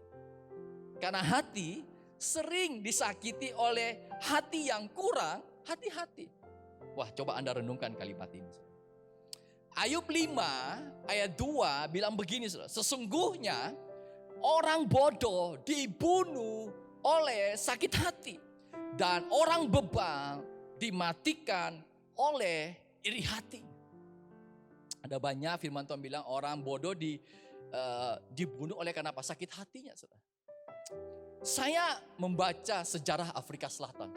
Karena hati sering disakiti oleh hati yang kurang hati-hati. Wah, coba Anda renungkan kalimat ini. Ayub 5 ayat 2 bilang begini, saudara. Sesungguhnya orang bodoh dibunuh oleh sakit hati. Dan orang bebal dimatikan oleh iri hati. Ada banyak firman Tuhan bilang orang bodoh dibunuh oleh karena apa? Sakit hatinya. Saudara. Saya membaca sejarah Afrika Selatan.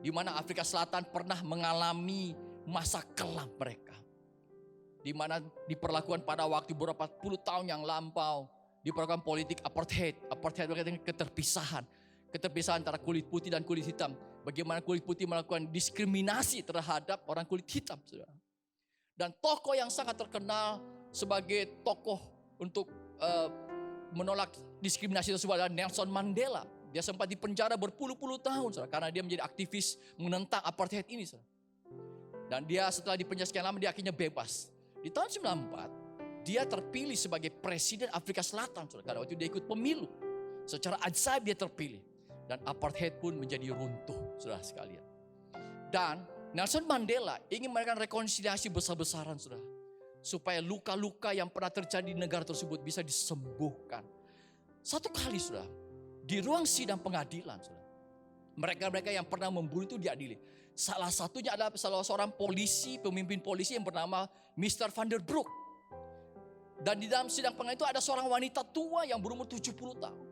Di mana Afrika Selatan pernah mengalami masa kelam mereka. Di mana diperlakukan pada waktu beberapa puluh tahun yang lampau. Diperlakukan politik apartheid. Apartheid berkaitan dengan keterpisahan. Keterpisahan antara kulit putih dan kulit hitam. Bagaimana kulit putih melakukan diskriminasi terhadap orang kulit hitam. Saudara. Dan tokoh yang sangat terkenal sebagai tokoh untuk menolak diskriminasi tersebut adalah Nelson Mandela. Dia sempat dipenjara berpuluh-puluh tahun, saudara, karena dia menjadi aktivis menentang apartheid ini. Saudara. Dan dia setelah dipenjara sekian lama, dia akhirnya bebas. Di tahun 1994, dia terpilih sebagai presiden Afrika Selatan. Saudara. Karena waktu dia ikut pemilu. Secara ajaib dia terpilih. Dan apartheid pun menjadi runtuh, saudara sekalian. Dan Nelson Mandela ingin melakukan rekonsiliasi besar-besaran, saudara. Supaya luka-luka yang pernah terjadi di negara tersebut bisa disembuhkan. Satu kali, saudara. Di ruang sidang pengadilan, saudara. Mereka-mereka yang pernah membunuh itu diadili. Salah satunya adalah salah seorang polisi, pemimpin polisi yang bernama Mr. Van der Broek. Dan di dalam sidang pengadilan itu ada seorang wanita tua yang berumur 70 tahun.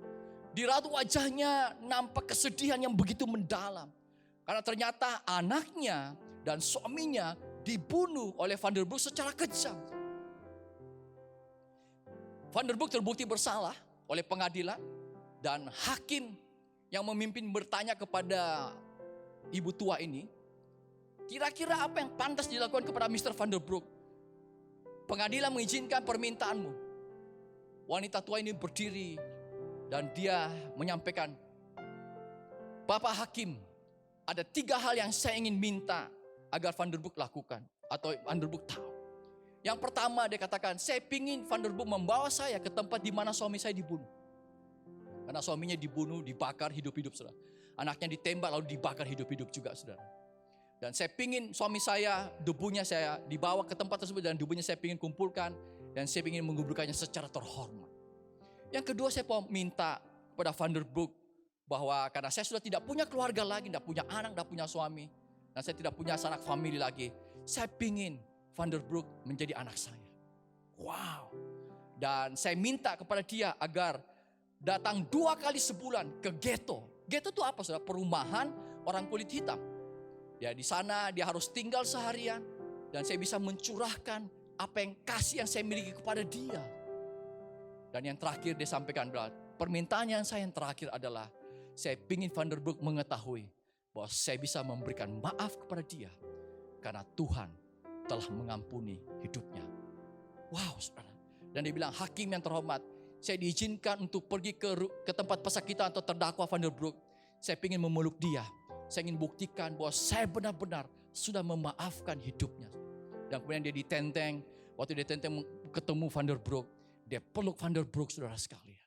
Di raut wajahnya nampak kesedihan yang begitu mendalam. Karena ternyata anaknya dan suaminya dibunuh oleh Van der Broek secara kejam. Van der Broek terbukti bersalah oleh pengadilan. Dan hakim yang memimpin bertanya kepada ibu tua ini, kira-kira apa yang pantas dilakukan kepada Mr. Van der Broek? Pengadilan mengizinkan permintaanmu. Wanita tua ini berdiri dan dia menyampaikan, Bapak Hakim, ada 3 hal yang saya ingin minta agar Van der Broek lakukan atau Van der Broek tahu. Yang pertama dia katakan, saya ingin Van der Broek membawa saya ke tempat di mana suami saya dibunuh. Karena suaminya dibunuh, dibakar hidup-hidup, saudara. Anaknya ditembak lalu dibakar hidup-hidup juga, saudara. Dan saya pingin suami saya, debunya saya dibawa ke tempat tersebut dan debunya saya pingin kumpulkan. Dan saya pingin menguburkannya secara terhormat. Yang kedua saya minta kepada Van der Broek bahwa karena saya sudah tidak punya keluarga lagi, tidak punya anak, tidak punya suami. Dan saya tidak punya sanak famili lagi. Saya pingin Van der Broek menjadi anak saya. Wow. Dan saya minta kepada dia agar datang 2 kali sebulan ke ghetto. Ghetto itu apa, saudara? Perumahan orang kulit hitam. Ya, di sana dia harus tinggal seharian dan saya bisa mencurahkan apa yang kasih yang saya miliki kepada dia. Dan yang terakhir dia sampaikan, permintaan yang saya yang terakhir adalah saya ingin Van der Broek mengetahui bahwa saya bisa memberikan maaf kepada dia karena Tuhan telah mengampuni hidupnya. Wow, saudara. Dan dia bilang, hakim yang terhormat, saya diizinkan untuk pergi ke tempat pesakitan atau terdakwa Van der Broek. Saya ingin memeluk dia. Saya ingin buktikan bahwa saya benar-benar sudah memaafkan hidupnya. Dan kemudian dia ditenteng. Waktu dia ditenteng ketemu Van der Broek, dia peluk Van der Broek, saudara sekalian.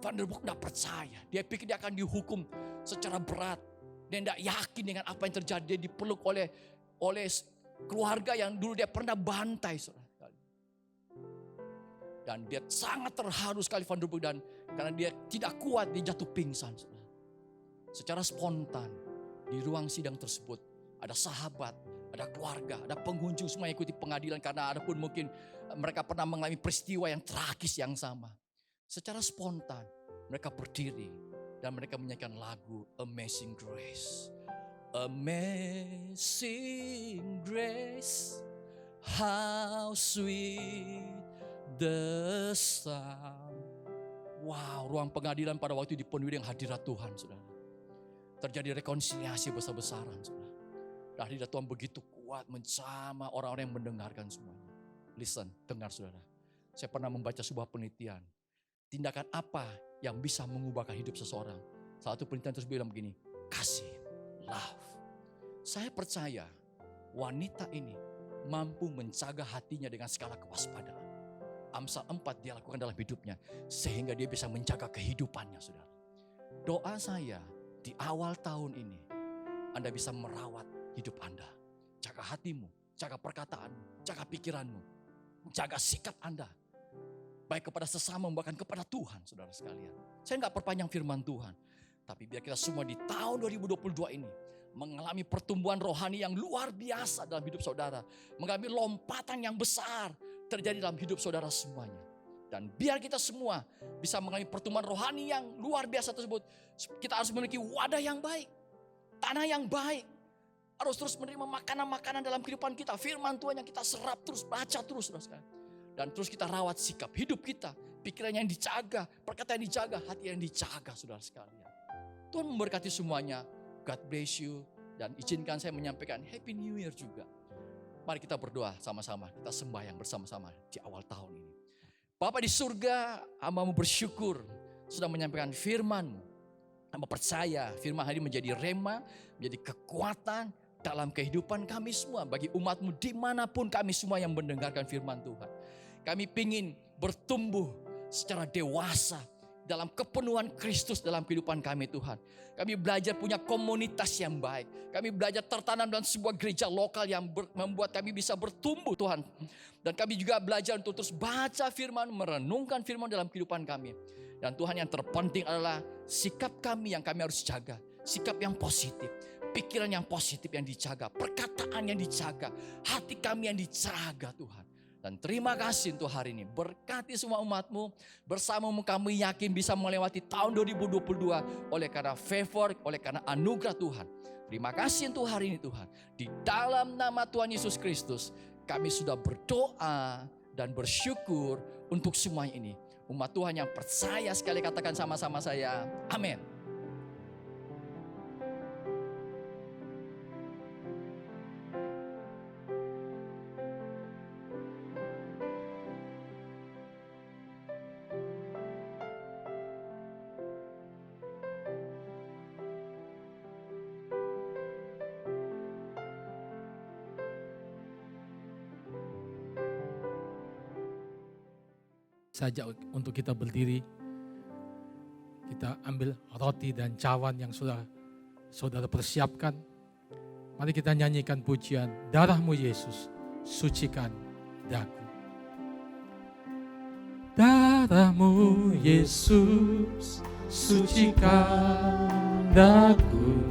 Van der Broek tidak percaya. Dia pikir dia akan dihukum secara berat. Dia tidak yakin dengan apa yang terjadi. Dia dipeluk oleh keluarga yang dulu dia pernah bantai, saudara. Dan dia sangat terharu sekali Van der Broek, dan karena dia tidak kuat dia jatuh pingsan. Secara spontan di ruang sidang tersebut ada sahabat, ada keluarga, ada pengunjung semua yang ikuti pengadilan karena ada pun mungkin mereka pernah mengalami peristiwa yang tragis yang sama. Secara spontan mereka berdiri dan mereka menyanyikan lagu Amazing Grace. Amazing Grace, how sweet the sound. Wow, ruang pengadilan pada waktu dipenuhi dengan hadirat Tuhan, saudara. Terjadi rekonsiliasi besar-besaran, saudara. Dan hadirat Tuhan begitu kuat menjamah orang-orang yang mendengarkan semuanya. Listen, dengar saudara. Saya pernah membaca sebuah penelitian. Tindakan apa yang bisa mengubahkan hidup seseorang? Salah satu penelitian tersebut bilang begini, kasih, love. Saya percaya wanita ini mampu menjaga hatinya dengan segala kewaspadaan. Amsal 4 dia lakukan dalam hidupnya sehingga dia bisa menjaga kehidupannya, saudara. Doa saya di awal tahun ini Anda bisa merawat hidup Anda. Jaga hatimu, jaga perkataanmu, jaga pikiranmu, jaga sikap Anda. Baik kepada sesama bahkan kepada Tuhan, saudara sekalian. Saya enggak perpanjang firman Tuhan. Tapi biar kita semua di tahun 2022 ini mengalami pertumbuhan rohani yang luar biasa dalam hidup saudara. Mengalami lompatan yang besar terjadi dalam hidup saudara semuanya. Dan biar kita semua bisa mengalami pertumbuhan rohani yang luar biasa tersebut, kita harus memiliki wadah yang baik, tanah yang baik. Harus terus menerima makanan-makanan dalam kehidupan kita. Firman Tuhan yang kita serap terus, baca terus, saudara. Dan terus kita rawat sikap hidup kita, pikiran yang dijaga, perkataan yang dijaga, hati yang dijaga, saudara sekalian. Tuhan memberkati semuanya. God bless you. Dan izinkan saya menyampaikan Happy New Year juga. Mari kita berdoa sama-sama. Kita sembahyang bersama-sama di awal tahun ini. Bapa di surga, hamba-Mu bersyukur sudah menyampaikan firman-Mu. Hamba percaya firman hari ini menjadi rema, menjadi kekuatan dalam kehidupan kami semua. Bagi umat-Mu dimanapun kami semua yang mendengarkan firman Tuhan. Kami ingin bertumbuh secara dewasa dalam kepenuhan Kristus dalam kehidupan kami, Tuhan. Kami belajar punya komunitas yang baik. Kami belajar tertanam dalam sebuah gereja lokal yang membuat kami bisa bertumbuh, Tuhan. Dan kami juga belajar untuk terus baca firman, merenungkan firman dalam kehidupan kami. Dan Tuhan, yang terpenting adalah sikap kami yang kami harus jaga. Sikap yang positif. pikiran yang positif yang dijaga, perkataan yang dijaga, hati kami yang dijaga Tuhan. Dan terima kasih untuk hari ini. Berkati semua umat-Mu. Bersamamu kami yakin bisa melewati tahun 2022 oleh karena favor, oleh karena anugerah Tuhan. Terima kasih untuk hari ini Tuhan. Di dalam nama Tuhan Yesus Kristus, kami sudah berdoa dan bersyukur untuk semua ini. Umat Tuhan yang percaya sekali katakan sama-sama saya, amin. Saja untuk kita berdiri, kita ambil roti dan cawan yang sudah saudara persiapkan. Mari kita nyanyikan pujian, darah-Mu Yesus, sucikan daku. Darah-Mu Yesus, sucikan daku.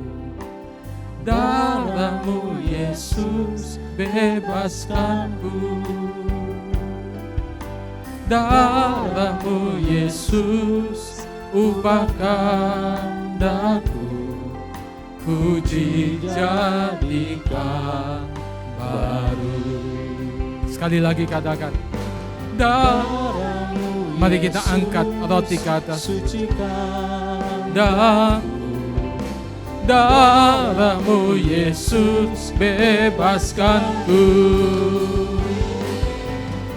Darah-Mu Yesus, bebaskanku. Darah-Mu Yesus, ubahkan daku, ku dijadikan baru. Sekali lagi katakan, darah-Mu. Mari kita angkat roti ke atas. Darah-Mu Yesus, bebaskanku.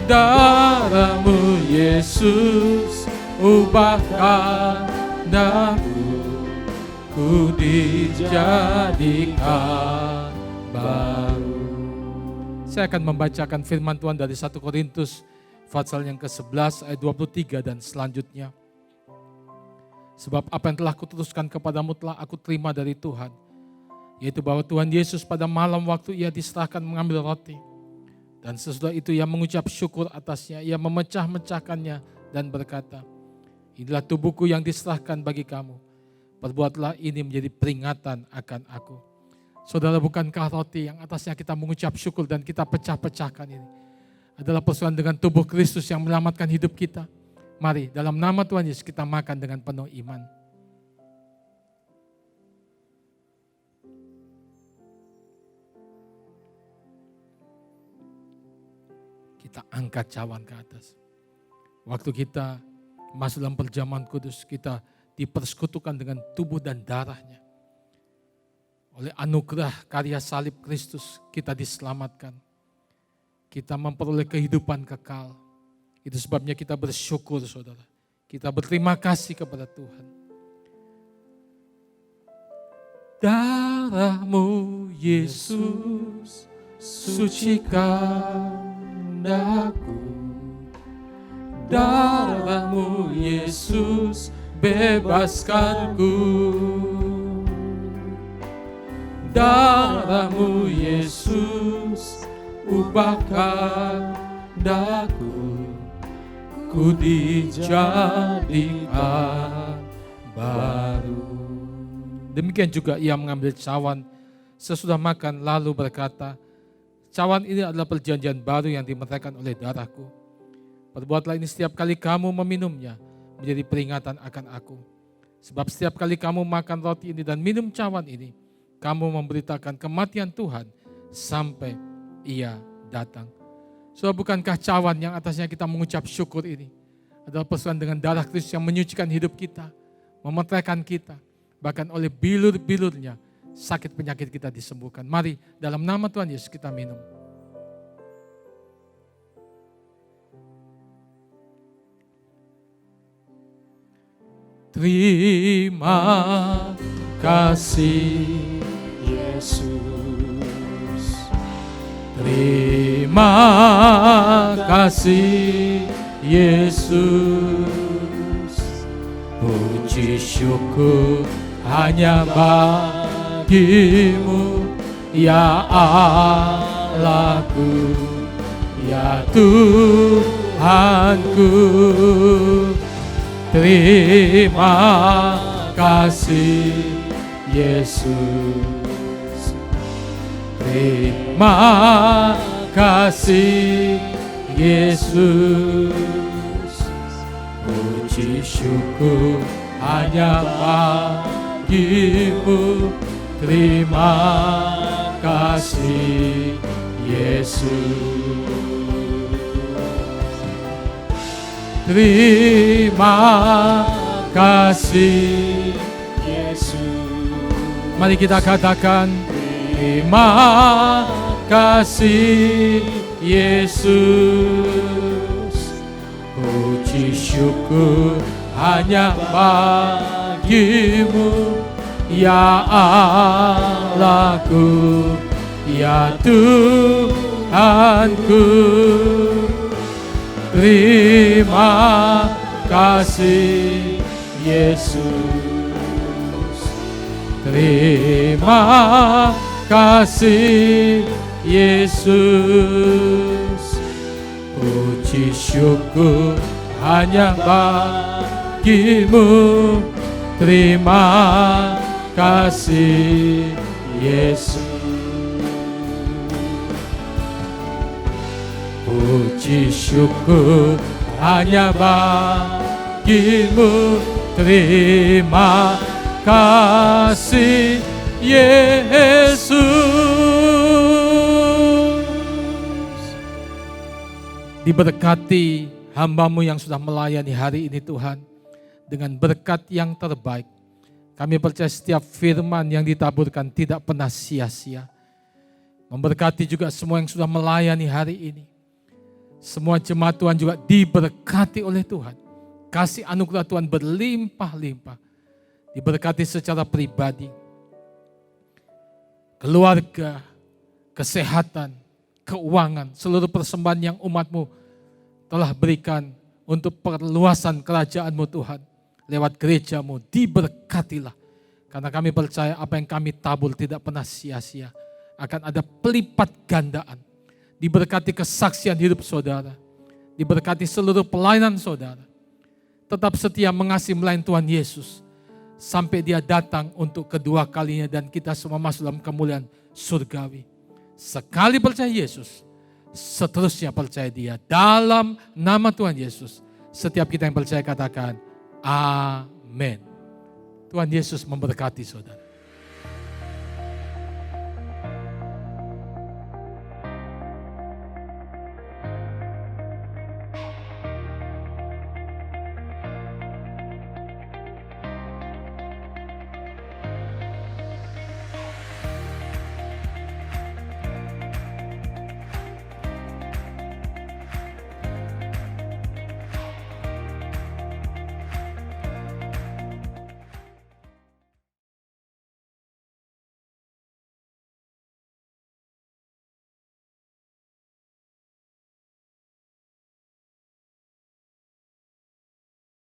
Darah-Mu Yesus, ubahkan daku, ku dijadikan baru. Saya akan membacakan firman Tuhan dari 1 Korintus pasal yang ke-11 ayat 23 dan selanjutnya. Sebab apa yang telah kuteruskan kepadamu telah aku terima dari Tuhan, yaitu bahwa Tuhan Yesus pada malam waktu ia diserahkan mengambil roti. Dan sesudah itu ia mengucap syukur atasnya, ia memecah-mecahkannya dan berkata, inilah tubuhku yang diserahkan bagi kamu. Perbuatlah ini menjadi peringatan akan aku. Saudara, bukankah roti yang atasnya kita mengucap syukur dan kita pecah-pecahkan ini adalah persoalan dengan tubuh Kristus yang menyelamatkan hidup kita? Mari dalam nama Tuhan Yesus kita makan dengan penuh iman. Kita angkat cawan ke atas. Waktu kita masuk dalam perjamuan kudus, kita dipersekutukan dengan tubuh dan darahnya. Oleh anugerah karya salib Kristus, kita diselamatkan. Kita memperoleh kehidupan kekal. Itu sebabnya kita bersyukur, saudara. Kita berterima kasih kepada Tuhan. Darah-Mu Yesus, sucikan daku. Darah-Mu Yesus, bebaskanku. Darah-Mu Yesus, ubahkan daku, ku dijadikan baru. Demikian juga ia mengambil cawan sesudah makan lalu berkata, cawan ini adalah perjanjian baru yang dimeteraikan oleh darahku. Perbuatlah ini setiap kali kamu meminumnya menjadi peringatan akan aku. Sebab setiap kali kamu makan roti ini dan minum cawan ini, kamu memberitakan kematian Tuhan sampai ia datang. So, bukankah cawan yang atasnya kita mengucap syukur ini adalah persoalan dengan darah Kristus yang menyucikan hidup kita, memeteraikan kita, bahkan oleh bilur-bilurnya sakit penyakit kita disembuhkan. Mari dalam nama Tuhan Yesus kita minum. Terima kasih Yesus. Terima kasih Yesus. Puji syukur hanya bagimu, ya Allahku, ya Tuhanku. Terima kasih Yesus. Terima kasih Yesus, puji syukur hanya bagimu. Terima kasih Yesus. Terima kasih Yesus. Mari kita katakan, terima kasih Yesus, puji syukur hanya bagimu, ya Allahku, ya Tuhanku. Terima kasih Yesus. Terima kasih Yesus, puji syukur hanya bagimu. Terima kasih Yesus. Puji syukur hanya bagimu. Terima kasih Yesus. Diberkati hamba-Mu yang sudah melayani hari ini Tuhan, dengan berkat yang terbaik. Kami percaya setiap firman yang ditaburkan tidak pernah sia-sia. Memberkati juga semua yang sudah melayani hari ini. Semua jemaat Tuhan juga diberkati oleh Tuhan. Kasih anugerah Tuhan berlimpah-limpah. Diberkati secara pribadi, keluarga, kesehatan, keuangan, seluruh persembahan yang umat-Mu telah berikan untuk perluasan kerajaan-Mu Tuhan. Lewat gereja-Mu diberkatilah. Karena kami percaya apa yang kami tabur tidak pernah sia-sia. Akan ada pelipat gandaan. Diberkati kesaksian hidup saudara. Diberkati seluruh pelayanan saudara. Tetap setia mengasihi melayani Tuhan Yesus. Sampai Dia datang untuk kedua kalinya dan kita semua masuk dalam kemuliaan surgawi. Sekali percaya Yesus, seterusnya percaya Dia. Dalam nama Tuhan Yesus, setiap kita yang percaya katakan, amin. Tuhan Yesus memberkati saudara.